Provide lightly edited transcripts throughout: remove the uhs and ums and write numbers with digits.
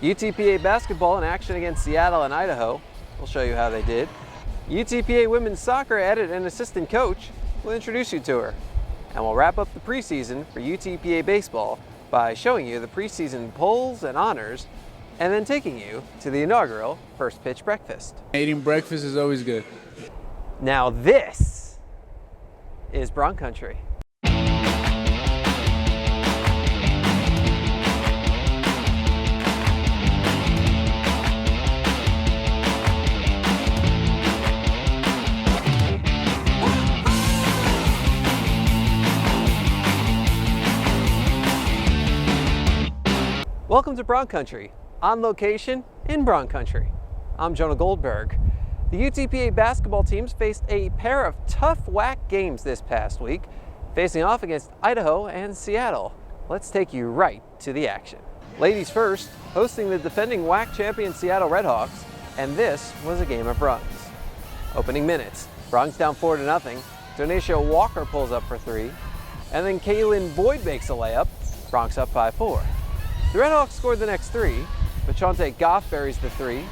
UTPA basketball in action against Seattle and Idaho. We'll show you how they did. UTPA women's soccer added an assistant coach. We'll introduce you to her. And we'll wrap up the preseason for UTPA baseball by showing you the preseason polls and honors, and then taking you to the inaugural first pitch breakfast. Eating breakfast is always good. Now this is Bronc Country. Welcome to Bronc Country, on location in Bronc Country. I'm Jonah Goldberg. The UTPA basketball teams faced a pair of tough WAC games this past week, facing off against Idaho and Seattle. Let's take you right to the action. Ladies first, hosting the defending WAC champion Seattle Redhawks, and this was a game of runs. Opening minutes, Bronx down 4-0. Donatia Walker pulls up for three, and then Kaylin Boyd makes a layup. Bronx up 5-4. The Redhawks scored the next three, but Chante Goff buries the three,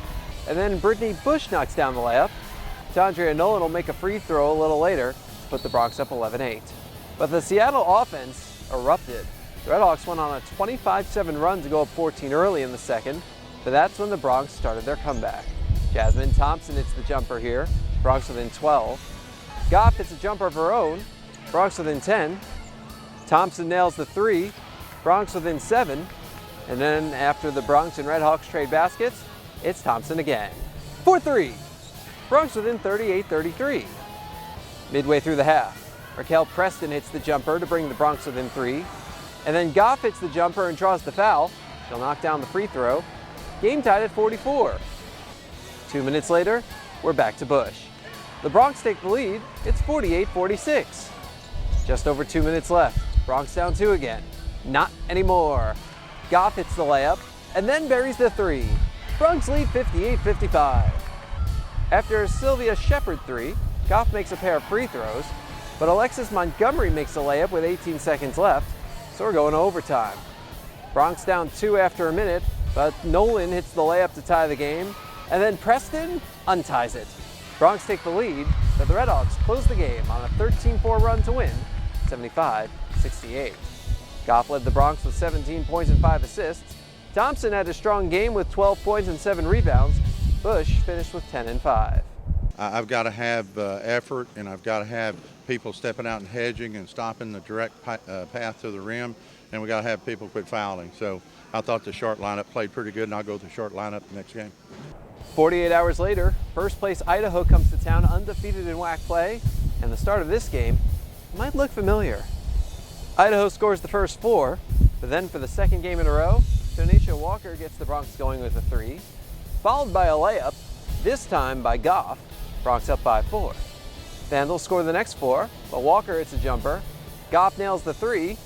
and then Brittany Bush knocks down the layup. Tandria Nolan will make a free throw a little later to put the Bronx up 11-8. But the Seattle offense erupted. The Redhawks went on a 25-7 run to go up 14 early in the second, but that's when the Bronx started their comeback. Jasmine Thompson hits the jumper here, Bronx within 12. Goff hits a jumper of her own, Bronx within 10. Thompson nails the three, Bronx within 7. And then after the Bronx and Redhawks trade baskets, it's Thompson again. 4-3. Bronx within 38-33. Midway through the half, Raquel Preston hits the jumper to bring the Bronx within 3. And then Goff hits the jumper and draws the foul. She'll knock down the free throw. Game tied at 44. 2 minutes later, we're back to Bush. The Bronx take the lead. It's 48-46. Just over 2 minutes left. Bronx down 2 again. Not anymore. Goff hits the layup, and then buries the three. Bronx lead 58-55. After a Sylvia Shepard three, Goff makes a pair of free throws, but Alexis Montgomery makes a layup with 18 seconds left, so we're going to overtime. Bronx down 2 after a minute, but Nolan hits the layup to tie the game, and then Preston unties it. Bronx take the lead, but the Redhawks close the game on a 13-4 run to win, 75-68. Goff led the Bronx with 17 points and 5 assists. Thompson had a strong game with 12 points and 7 rebounds. Bush finished with 10 and 5. I've got to have effort, and I've got to have people stepping out and hedging and stopping the direct path to the rim, and we got to have people quit fouling. So I thought the short lineup played pretty good, and I'll go with the short lineup next game. 48 hours later, first place Idaho comes to town undefeated in WAC play, and the start of this game might look familiar. Idaho scores the first 4, but then for the second game in a row, Donatia Walker gets the Bronx going with a 3, followed by a layup, this time by Goff. Bronx up 5-4. Vandals score the next 4, but Walker hits a jumper. Goff nails the 3,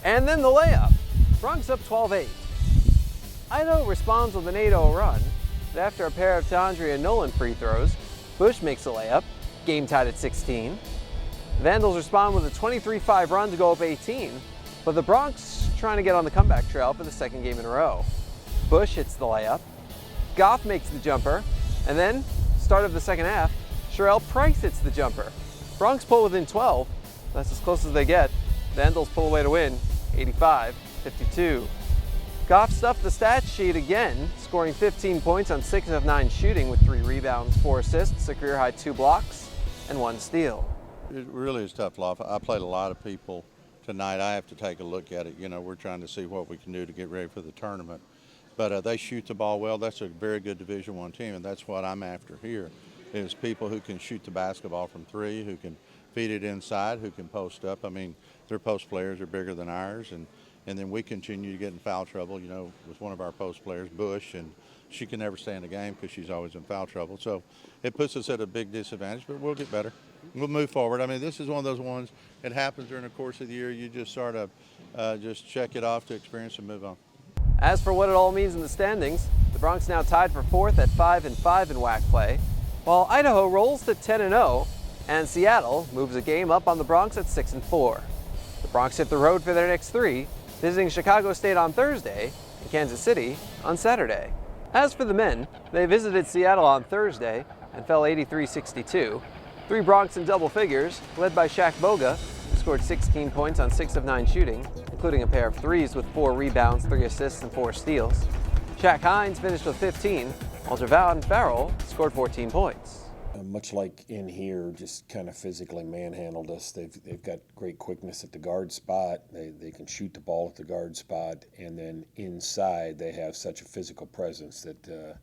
and then the layup. Bronx up 12-8. Idaho responds with an 8-0 run, but after a pair of Tandria Nolan free throws, Bush makes a layup, game tied at 16. Vandals respond with a 23-5 run to go up 18, but the Bronx trying to get on the comeback trail for the second game in a row. Bush hits the layup, Goff makes the jumper, and then, start of the second half, Sherelle Price hits the jumper. Bronx pull within 12, that's as close as they get. Vandals pull away to win, 85-52. Goff stuffed the stat sheet again, scoring 15 points on 6 of 9 shooting with 3 rebounds, 4 assists, a career-high 2 blocks, and 1 steal. It really is tough love. I played a lot of people tonight. I have to take a look at it. You know, we're trying to see what we can do to get ready for the tournament. But they shoot the ball well. That's a very good Division I team, and that's what I'm after here, is people who can shoot the basketball from 3, who can feed it inside, who can post up. I mean, their post players are bigger than ours, and then we continue to get in foul trouble, you know, with one of our post players, Bush, and she can never stay in the game because she's always in foul trouble. So it puts us at a big disadvantage, but we'll get better. We'll move forward. I mean, this is one of those ones, it happens during the course of the year. You just sort of just check it off to experience and move on. As for what it all means in the standings, the Bronx now tied for 4th at 5-5 in WAC play, while Idaho rolls to 10-0, and Seattle moves a game up on the Bronx at 6-4. The Bronx hit the road for their next 3, visiting Chicago State on Thursday, in Kansas City on Saturday. As for the men, they visited Seattle on Thursday and fell 83-62. 3 Broncs in double figures, led by Shaq Boga, who scored 16 points on 6 of 9 shooting, including a pair of threes with 4 rebounds, 3 assists, and 4 steals. Shaq Hines finished with 15, while Javon Farrell scored 14 points. Much like in here, just kind of physically manhandled us. They've got great quickness at the guard spot. They can shoot the ball at the guard spot, and then inside they have such a physical presence that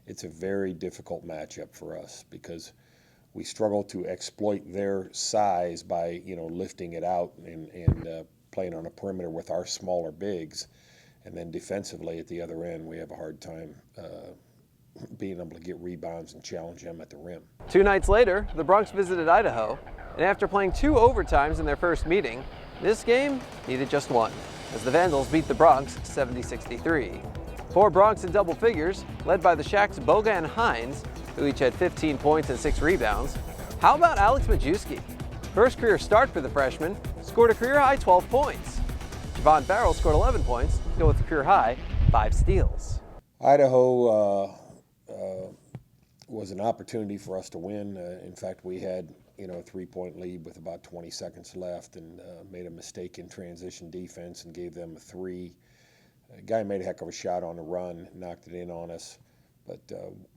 it's a very difficult matchup for us because we struggle to exploit their size by lifting it out and playing on a perimeter with our smaller bigs, and then defensively at the other end we have a hard time being able to get rebounds and challenge them at the rim. 2 nights later, the Broncs visited Idaho, and after playing 2 overtimes in their first meeting, this game needed just 1, as the Vandals beat the Broncs 70-63. 4 Broncs in double figures, led by the Shaqs Boga and Hines, who each had 15 points and 6 rebounds. How about Alex Majewski? First career start for the freshman, scored a career-high 12 points. Javon Farrell scored 11 points, to go with a career-high 5 steals. Idaho was an opportunity for us to win. In fact, we had a 3-point lead with about 20 seconds left and made a mistake in transition defense and gave them a 3. The guy made a heck of a shot on the run, knocked it in on us. But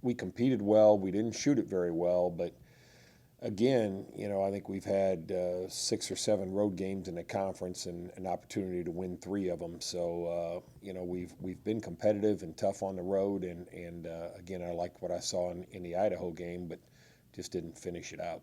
we competed well. We didn't shoot it very well, but again, I think we've had 6 or 7 road games in the conference and an opportunity to win 3 of them. So, we've been competitive and tough on the road, and again, I liked what I saw in the Idaho game, but just didn't finish it out.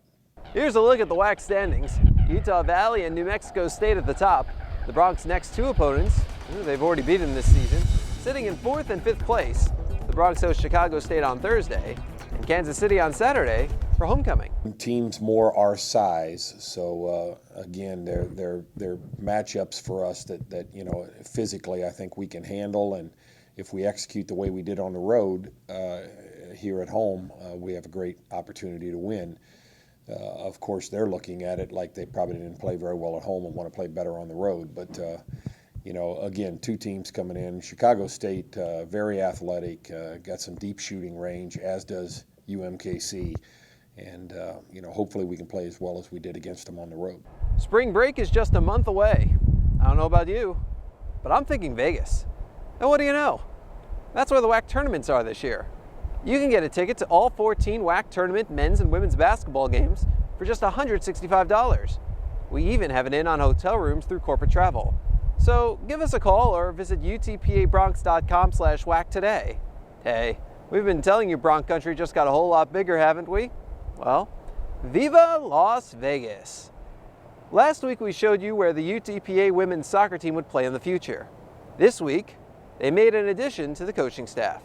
Here's a look at the WAC standings. Utah Valley and New Mexico State at the top. The Broncs' next 2 opponents, who they've already beaten this season, sitting in 4th and 5th place. The Broncs host Chicago State on Thursday and Kansas City on Saturday for homecoming. Teams more our size, so again, they're matchups for us that physically I think we can handle, and if we execute the way we did on the road here at home, we have a great opportunity to win. Of course, they're looking at it like they probably didn't play very well at home and want to play better on the road, but again, 2 teams coming in. Chicago State, very athletic, got some deep shooting range, as does UMKC. And, hopefully we can play as well as we did against them on the road. Spring break is just a month away. I don't know about you, but I'm thinking Vegas. And what do you know? That's where the WAC tournaments are this year. You can get a ticket to all 14 WAC tournament men's and women's basketball games for just $165. We even have an in on hotel rooms through corporate travel. So give us a call or visit UTPABronx.com/WAC today. Hey, we've been telling you Bronc Country just got a whole lot bigger, haven't we? Well, Viva Las Vegas! Last week we showed you where the UTPA women's soccer team would play in the future. This week, they made an addition to the coaching staff.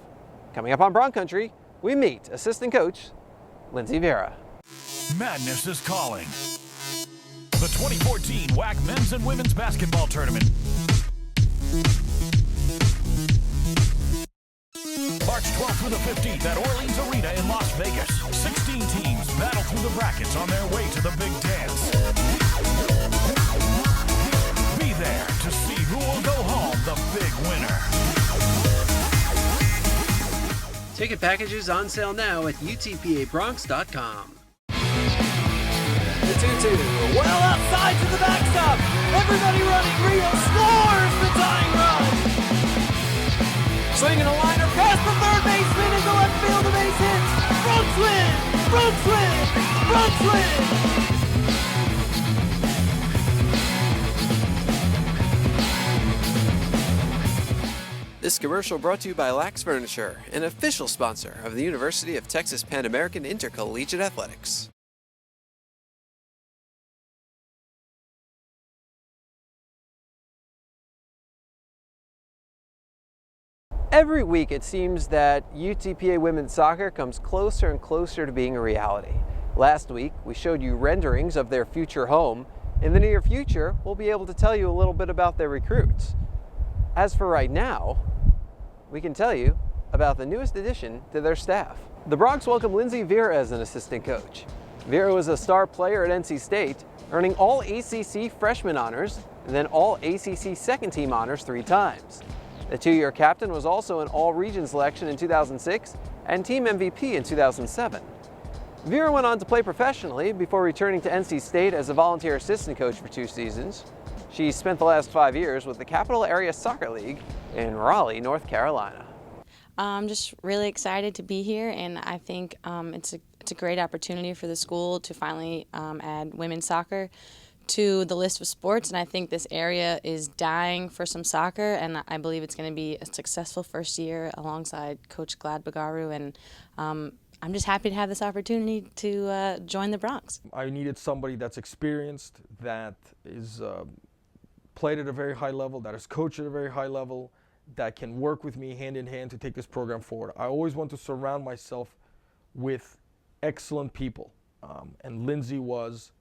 Coming up on Bronc Country, we meet assistant coach Lindsay Vera. Madness is calling. The 2014 WAC Men's and Women's Basketball Tournament. March 12th through the 15th at Orleans Arena in Las Vegas. 16 teams battle through the brackets on their way to the big dance. Be there to see who will go home the big winner. Ticket packages on sale now at UTPABronx.com. The 2-2, well outside to the backstop. Everybody running. Rio scores the tying run. Swinging a liner past the third baseman into left field, the base hit. Broncs win! Broncs win! Broncs win! This commercial brought to you by Lax Furniture, an official sponsor of the University of Texas Pan American Intercollegiate Athletics. Every week it seems that UTPA women's soccer comes closer and closer to being a reality. Last week we showed you renderings of their future home. In the near future, we'll be able to tell you a little bit about their recruits. As for right now, we can tell you about the newest addition to their staff. The Broncs welcome Lindsay Vera as an assistant coach. Vera was a star player at NC State, earning all ACC freshman honors and then all ACC second team honors 3 times. The two-year captain was also an all-region selection in 2006 and team MVP in 2007. Vera went on to play professionally before returning to NC State as a volunteer assistant coach for 2 seasons. She spent the last 5 years with the Capital Area Soccer League in Raleigh, North Carolina. I'm just really excited to be here, and I think it's a great opportunity for the school to finally add women's soccer to the list of sports, and I think this area is dying for some soccer, and I believe it's going to be a successful first year alongside Coach Glad Bagaru, and I'm just happy to have this opportunity to join the Broncs. I needed somebody that's experienced, that is played at a very high level, that is coached at a very high level, that can work with me hand in hand to take this program forward. I always want to surround myself with excellent people, and Lindsay was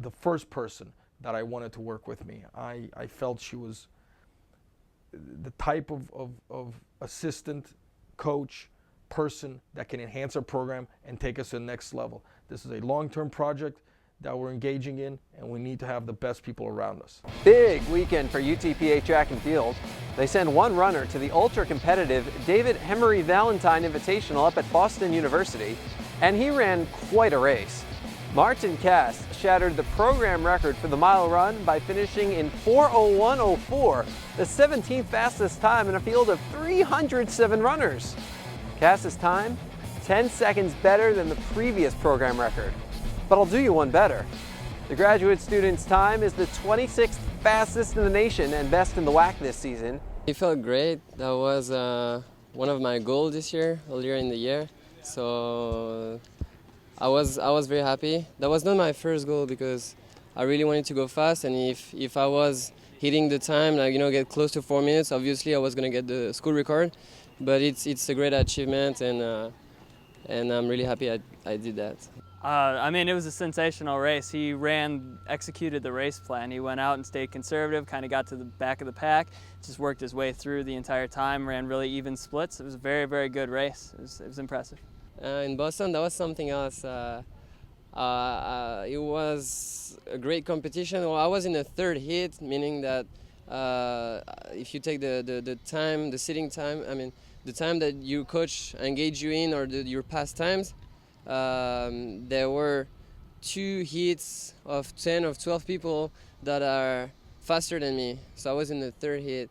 the first person that I wanted to work with me. I felt she was the type of assistant, coach, person that can enhance our program and take us to the next level. This is a long-term project that we're engaging in, and we need to have the best people around us. Big weekend for UTPA track and field. They send one runner to the ultra-competitive David Hemery Valentine Invitational up at Boston University, and he ran quite a race. Martin Casse shattered the program record for the mile run by finishing in 4:01:04, the 17th fastest time in a field of 307 runners. Casse's time, 10 seconds better than the previous program record. But I'll do you one better. The graduate student's time is the 26th fastest in the nation and best in the WAC this season. It felt great. That was one of my goals this year, earlier in the year. So I was very happy. That was not my first goal because I really wanted to go fast, and if I was hitting the time, like, get close to 4 minutes, obviously I was gonna get the school record. But it's a great achievement, and I'm really happy I did that. I mean, it was a sensational race. He executed the race plan. He went out and stayed conservative, kind of got to the back of the pack, just worked his way through the entire time, ran really even splits. It was a very, very good race. It was impressive. In Boston, that was something else. It was a great competition. Well, I was in the third heat, meaning that if you take the time, the sitting time, I mean, the time that your coach engaged you in, or your past times, there were 2 heats of 10 or 12 people that are faster than me. So I was in the third heat.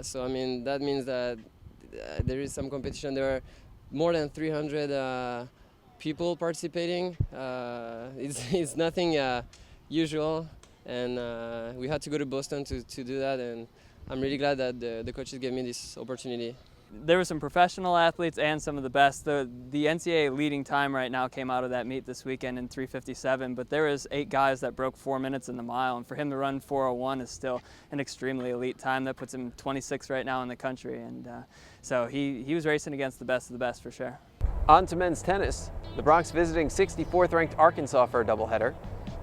So I mean, that means that there is some competition. There are more than 300 people participating. It's nothing usual, and we had to go to Boston to do that, and I'm really glad that the coaches gave me this opportunity. There were some professional athletes and some of the best. The NCAA leading time right now came out of that meet this weekend in 3:57, but there was 8 guys that broke 4 minutes in the mile, and for him to run 4:01 is still an extremely elite time. That puts him 26th right now in the country, and so he was racing against the best of the best for sure. On to men's tennis. The Broncs visiting 64th ranked Arkansas for a doubleheader.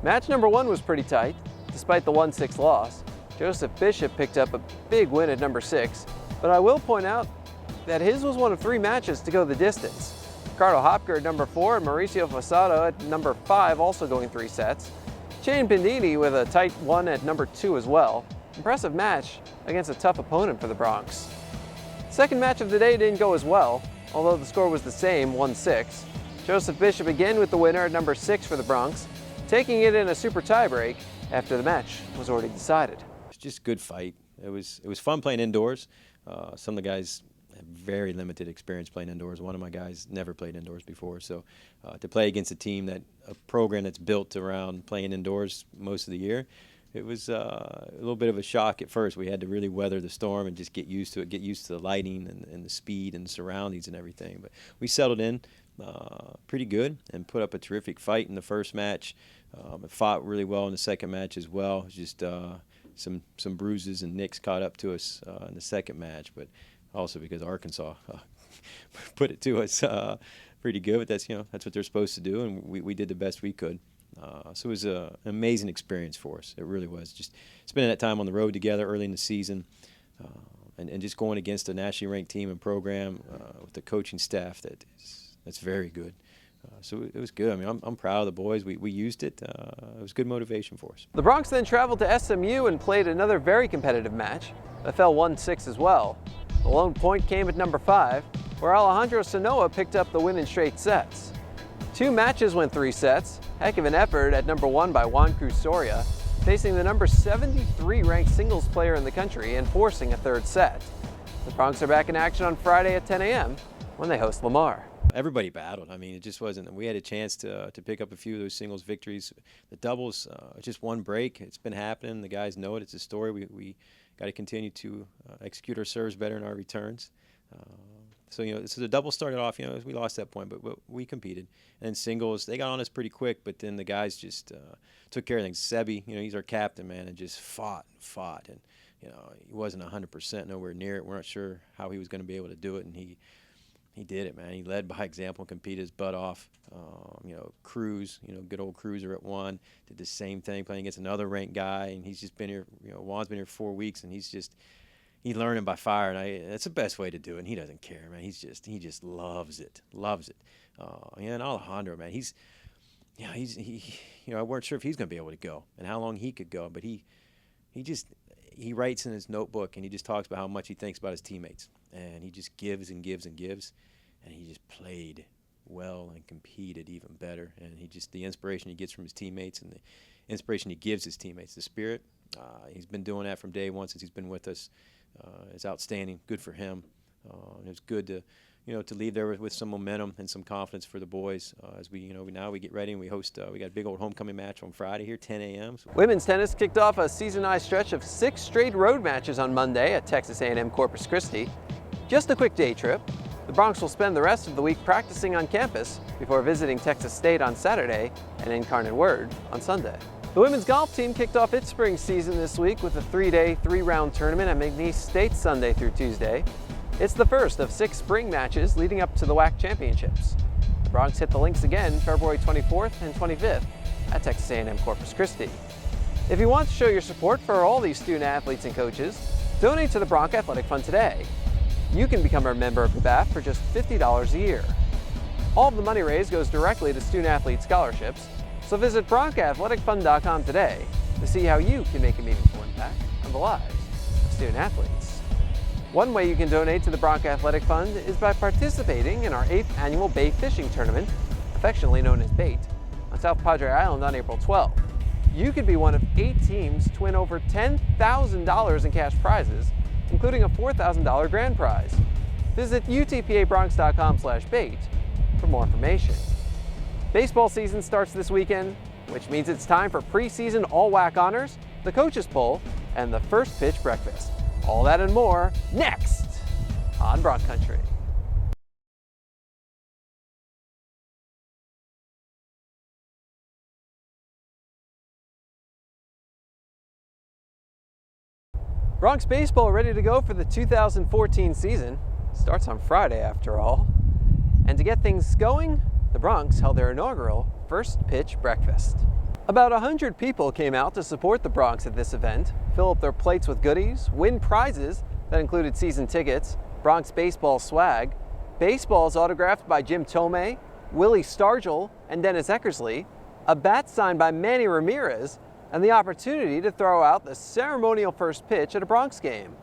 Match number 1 was pretty tight, despite the 1-6 loss. Joseph Bishop picked up a big win at number 6, but I will point out that his was one of 3 matches to go the distance. Ricardo Hopker at number 4 and Mauricio Fossato at number 5 also going 3 sets. Shane Pendini with a tight one at number 2 as well. Impressive match against a tough opponent for the Broncs. Second match of the day didn't go as well, although the score was the same, 1-6. Joseph Bishop again with the winner at number 6 for the Broncs, taking it in a super tiebreak after the match was already decided. It's just a good fight. It was fun playing indoors. Some of the guys have very limited experience playing indoors. One of my guys never played indoors before, so to play against a program that's built around playing indoors most of the year, it was a little bit of a shock at first. We had to really weather the storm and just get used to it, get used to the lighting and the speed and the surroundings and everything. But we settled in pretty good and put up a terrific fight in the first match. It fought really well in the second match as well. It was just some bruises and nicks caught up to us in the second match, but also because Arkansas put it to us pretty good. But that's what they're supposed to do, and we did the best we could. So it was an amazing experience for us. It really was. Just spending that time on the road together early in the season, and just going against a nationally ranked team and program with the coaching staff that's very good. So it was good. I mean, I'm proud of the boys. We used it. It was good motivation for us. The Broncs then traveled to SMU and played another very competitive match. That fell 1-6 as well. The lone point came at number 5, where Alejandro Sanoa picked up the win in straight sets. 2 matches went 3 sets. Heck of an effort at number 1 by Juan Cruz Soria, facing the number 73 ranked singles player in the country and forcing a 3rd set. The Broncs are back in action on Friday at 10 a.m. when they host Lamar. Everybody battled. I mean, it just wasn't. We had a chance to pick up a few of those singles victories. The doubles, just one break. It's been happening. The guys know it. It's a story. We got to continue to execute our serves better in our returns. So the double started off. We lost that point, but we competed. And then singles, they got on us pretty quick. But then the guys just took care of things. Sebi, he's our captain, man, and just fought, and he wasn't 100%, nowhere near it. We're not sure how he was going to be able to do it, and he did it, man. He led by example and competed his butt off. Cruz, good old Cruiser at 1, did the same thing, playing against another ranked guy, and he's just been here. Juan's been here 4 weeks, and he's learning by fire, and that's the best way to do it. And he doesn't care, man. He just loves it. And Alejandro, man, I weren't sure if he's going to be able to go and how long he could go, but he writes in his notebook, and he just talks about how much he thinks about his teammates, and he just gives and gives and gives, and he just played well and competed even better. And the inspiration he gets from his teammates and the inspiration he gives his teammates, the spirit, he's been doing that from day one since he's been with us. It's outstanding. Good for him. It was good to leave there with some momentum and some confidence for the boys as we get ready and we host. We got a big old homecoming match on Friday here, 10 a.m. Women's tennis kicked off a season-high stretch of 6 straight road matches on Monday at Texas A&M-Corpus Christi. Just a quick day trip. The Broncs will spend the rest of the week practicing on campus before visiting Texas State on Saturday and Incarnate Word on Sunday. The women's golf team kicked off its spring season this week with a 3-day, 3-round tournament at McNeese State Sunday through Tuesday. It's the first of 6 spring matches leading up to the WAC championships. The Broncs hit the links again February 24th and 25th at Texas A&M-Corpus Christi. If you want to show your support for all these student athletes and coaches, donate to the Bronc Athletic Fund today. You can become a member of the BAF for just $50 a year. All of the money raised goes directly to student athlete scholarships, so visit BroncAthleticFund.com today to see how you can make a meaningful impact on the lives of student athletes. One way you can donate to the Bronc Athletic Fund is by participating in our 8th annual Bay Fishing Tournament, affectionately known as BAIT, on South Padre Island on April 12th. You could be one of 8 teams to win over $10,000 in cash prizes, including a $4,000 grand prize. Visit UTPABronx.com/BAIT for more information. Baseball season starts this weekend, which means it's time for preseason all-WAC honors, the coaches poll, and the first pitch breakfast. All that and more next on Bronc Country. Broncs baseball ready to go for the 2014 season. Starts on Friday after all. And to get things going, the Broncs held their inaugural first pitch breakfast. About 100 people came out to support the Broncs at this event, fill up their plates with goodies, win prizes that included season tickets, Broncs baseball swag, baseballs autographed by Jim Tomei, Willie Stargell, and Dennis Eckersley, a bat signed by Manny Ramirez, and the opportunity to throw out the ceremonial first pitch at a Broncs game.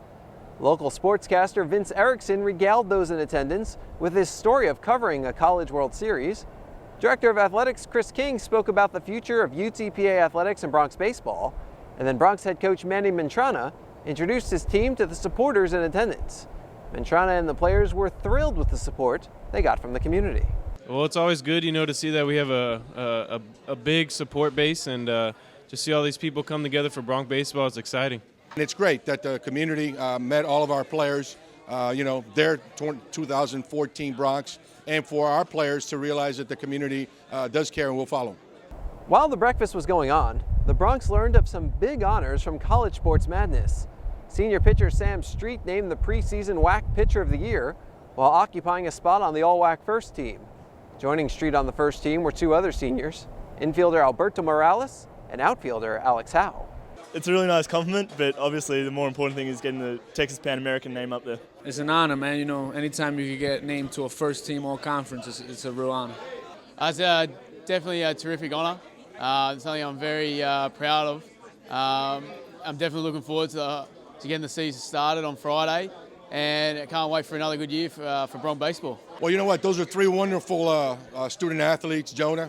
Local sportscaster Vince Erickson regaled those in attendance with his story of covering a College World Series. Director of Athletics Chris King spoke about the future of UTPA athletics and Broncs baseball, and then Broncs head coach Manny Mantrana introduced his team to the supporters in attendance. Mantrana and the players were thrilled with the support they got from the community. Well, it's always good, to see that we have a big support base, and just see all these people come together for Bronc baseball. It's exciting. And it's great that the community met all of our players, their 2014 Broncs, and for our players to realize that the community does care and will follow. While the breakfast was going on, the Broncs learned of some big honors from college sports madness. Senior pitcher Sam Street named the preseason WAC Pitcher of the Year while occupying a spot on the All-WAC first team. Joining Street on the first team were 2 other seniors, infielder Alberto Morales and outfielder Alex Howe. It's a really nice compliment, but obviously the more important thing is getting the Texas Pan American name up there. It's an honor, man. Anytime you can get named to a first team all conference, it's a real honor. It's definitely a terrific honour. It's something I'm very proud of. I'm definitely looking forward to getting the season started on Friday, and I can't wait for another good year for Bronc baseball. Well, you know what? Those are three wonderful student athletes, Jonah.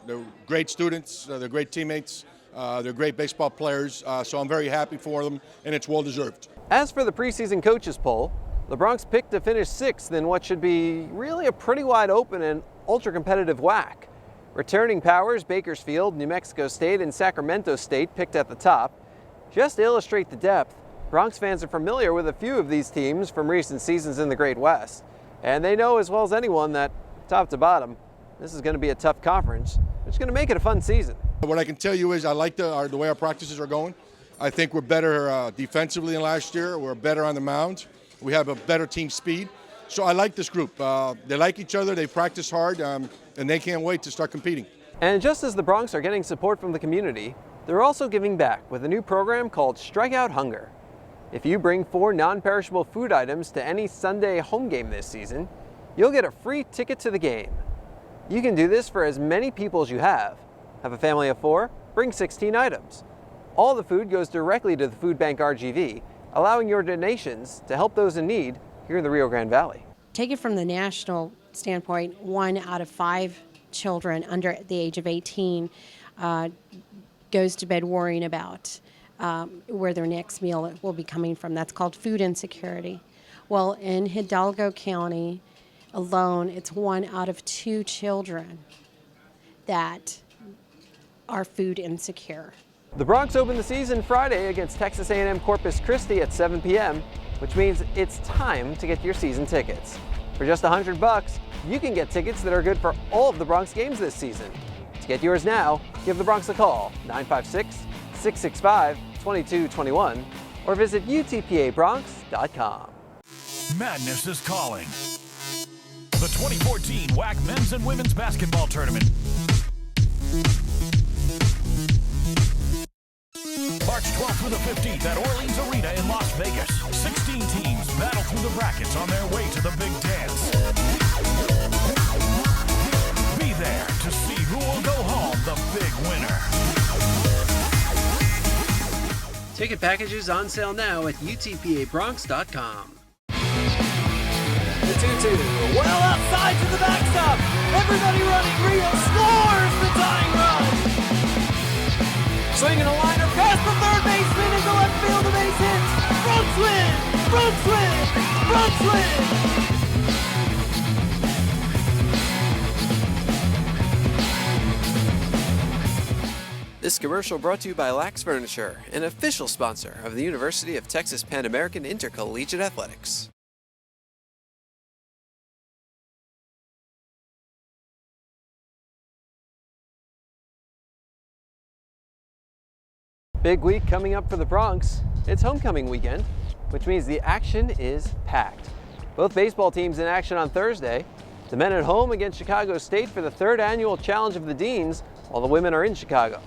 They're great students. They're great teammates. They're great baseball players. So I'm very happy for them, and it's well deserved. As for the preseason coaches poll, the Broncs picked to finish 6th in what should be really a pretty wide open and ultra-competitive WAC. Returning powers Bakersfield, New Mexico State, and Sacramento State picked at the top. Just to illustrate the depth, Broncs fans are familiar with a few of these teams from recent seasons in the Great West. And they know as well as anyone that, top to bottom, this is going to be a tough conference, which is going to make it a fun season. What I can tell you is I like the way our practices are going. I think we're better defensively than last year. We're better on the mound. We have a better team speed. So I like this group. They like each other. They practice hard, and they can't wait to start competing. And just as the Broncs are getting support from the community, they're also giving back with a new program called Strikeout Hunger. If you bring 4 non-perishable food items to any Sunday home game this season, you'll get a free ticket to the game. You can do this for as many people as you have. Have a family of 4? Bring 16 items. All the food goes directly to the food bank RGV, allowing your donations to help those in need here in the Rio Grande Valley. Take it from the national standpoint, 1 out of 5 children under the age of 18 goes to bed worrying about where their next meal will be coming from. That's called food insecurity. Well, in Hidalgo County alone, it's 1 out of 2 children that are food insecure. The Broncs open the season Friday against Texas A&M-Corpus Christi at 7 p.m., which means it's time to get your season tickets. For just $100, you can get tickets that are good for all of the Broncs games this season. To get yours now, give the Broncs a call, 956-665-2221, or visit UTPAAbroncs.com. Madness is calling. The 2014 WAC Men's and Women's Basketball Tournament. March 12th through the 15th at Orleans Arena in Las Vegas. 16 teams battle through the brackets on their way to the big dance. Be there to see who will go home the big winner. Ticket packages on sale now at UTPAAbroncs.com. The 2-2. Well outside to the backstop. Everybody running. Rio scores the tying run. Swinging a liner past the third baseman into left field. The base hit. Broncs win. Broncs win. Broncs win. This commercial brought to you by Lax Furniture, an official sponsor of the University of Texas Pan American Intercollegiate Athletics. Big week coming up for the Broncs. It's homecoming weekend, which means the action is packed. Both baseball teams in action on Thursday. The men at home against Chicago State for the 3rd annual Challenge of the Deans, while the women are in Chicago.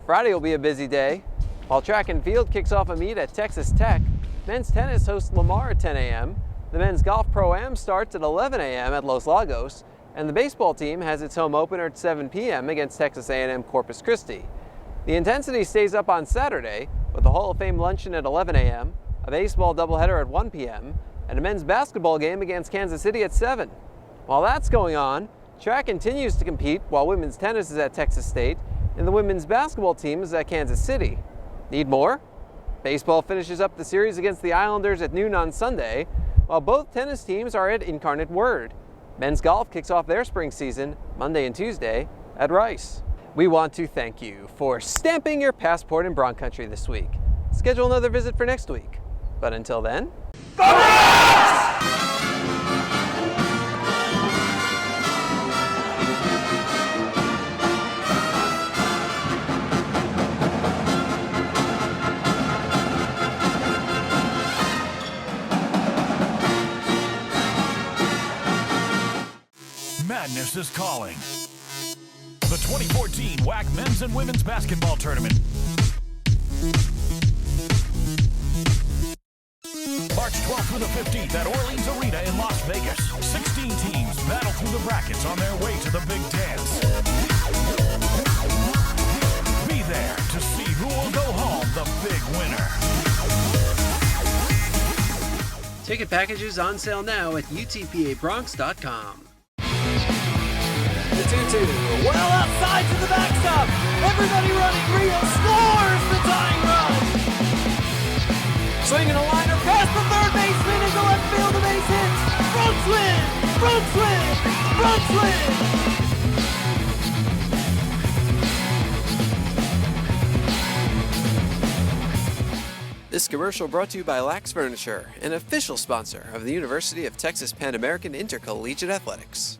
Friday will be a busy day. While track and field kicks off a meet at Texas Tech, men's tennis hosts Lamar at 10 a.m., the men's golf pro-am starts at 11 a.m. at Los Lagos, and the baseball team has its home opener at 7 p.m. against Texas A&M-Corpus Christi. The intensity stays up on Saturday with the Hall of Fame luncheon at 11 a.m., a baseball doubleheader at 1 p.m., and a men's basketball game against Kansas City at 7. While that's going on, track continues to compete while women's tennis is at Texas State and the women's basketball team is at Kansas City. Need more? Baseball finishes up the series against the Islanders at noon on Sunday, while both tennis teams are at Incarnate Word. Men's golf kicks off their spring season Monday and Tuesday at Rice. We want to thank you for stamping your passport in Bronc Country this week. Schedule another visit for next week. But until then, go Broncs! Madness is calling. The 2014 WAC Men's and Women's Basketball Tournament. March March 12th through the 15th at Orleans Arena in Las Vegas. 16 teams battle through the brackets on their way to the Big Dance. Be there to see who will go home the big winner. Ticket packages on sale now at UTPABronx.com. The 2-2. Well outside to the backstop. Everybody running. Rio scores the tying run. Swinging a liner past the third baseman into left field. The base hit. Bronx win. Bronx win. Bronx win. This commercial brought to you by Lax Furniture, an official sponsor of the University of Texas Pan American Intercollegiate Athletics.